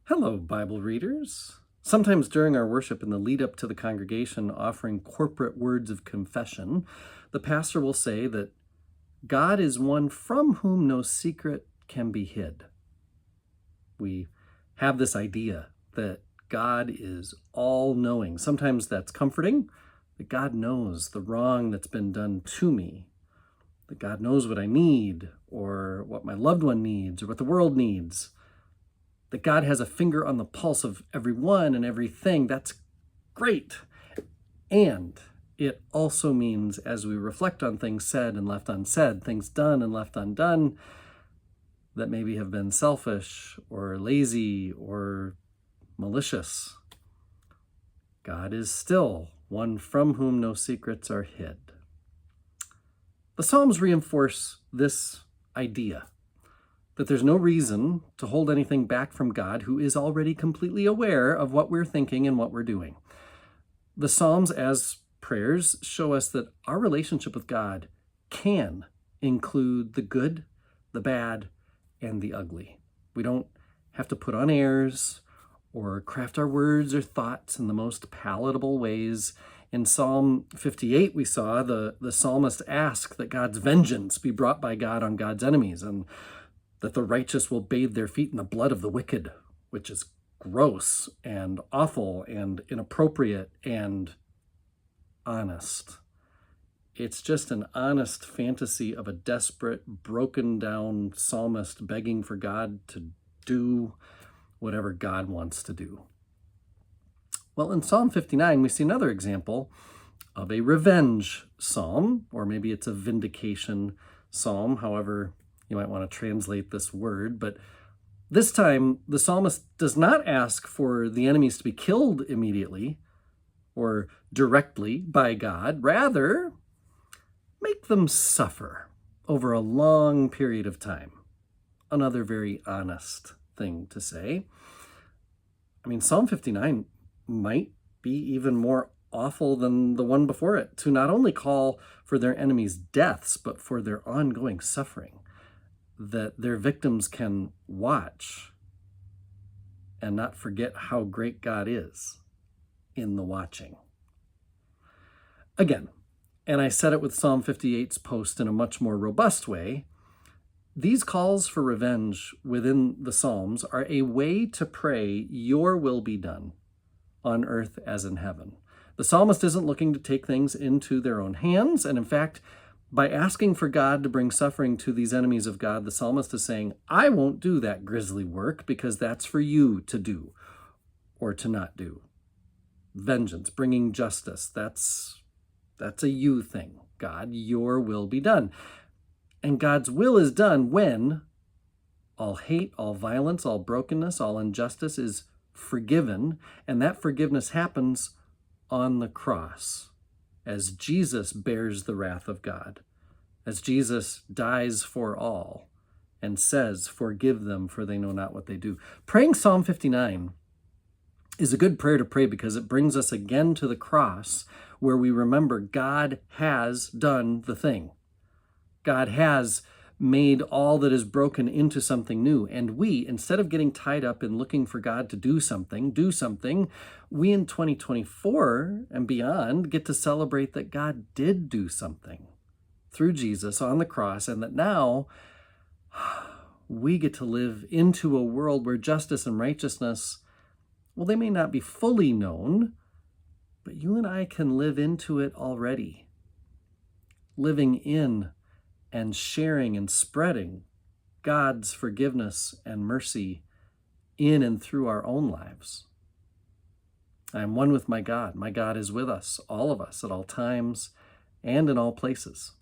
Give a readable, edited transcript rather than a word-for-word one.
Hello, Bible readers. Sometimes during our worship in the lead up to the congregation offering corporate words of confession, the pastor will say that God is one from whom no secret can be hid. We have this idea that God is all-knowing. Sometimes that's comforting, that God knows the wrong that's been done to me, that God knows what I need, or what my loved one needs, or what the world needs. That God has a finger on the pulse of everyone and everything. That's great. And it also means, as we reflect on things said and left unsaid, things done and left undone, that maybe have been selfish or lazy or malicious, God is still one from whom no secrets are hid. The Psalms reinforce this idea that there's no reason to hold anything back from God, who is already completely aware of what we're thinking and what we're doing. The Psalms, as prayers, show us that our relationship with God can include the good, the bad, and the ugly. We don't have to put on airs or craft our words or thoughts in the most palatable ways. In Psalm 58, we saw the psalmist ask that God's vengeance be brought by God on God's enemies, and that the righteous will bathe their feet in the blood of the wicked, which is gross and awful and inappropriate and honest. It's just an honest fantasy of a desperate, broken down psalmist begging for God to do whatever God wants to do. Well, in Psalm 59, we see another example of a revenge psalm, or maybe it's a vindication psalm, however you might want to translate this word. But this time, the psalmist does not ask for the enemies to be killed immediately or directly by God. Rather, make them suffer over a long period of time. Another very honest thing to say. I mean, Psalm 59 might be even more awful than the one before it, to not only call for their enemies' deaths, but for their ongoing suffering, that their victims can watch and not forget how great God is in the watching. Again, and I said it with Psalm 58's post in a much more robust way, these calls for revenge within the Psalms are a way to pray, your will be done on earth as in heaven. The psalmist isn't looking to take things into their own hands, and in fact, by asking for God to bring suffering to these enemies of God, the psalmist is saying, I won't do that grisly work because that's for you to do or to not do. Vengeance, bringing justice, that's a you thing. God, your will be done. And God's will is done when all hate, all violence, all brokenness, all injustice is forgiven, and that forgiveness happens on the cross, as Jesus bears the wrath of God, as Jesus dies for all and says, forgive them, for they know not what they do. Praying Psalm 59 is a good prayer to pray because it brings us again to the cross, where we remember God has done the thing. God has made all that is broken into something new. And we, instead of getting tied up in looking for God to do something, we in 2024 and beyond get to celebrate that God did do something through Jesus on the cross, and that now we get to live into a world where justice and righteousness, well, they may not be fully known, but you and I can live into it already, living in and sharing and spreading God's forgiveness and mercy in and through our own lives. I am one with my God. My God is with us, all of us, at all times and in all places.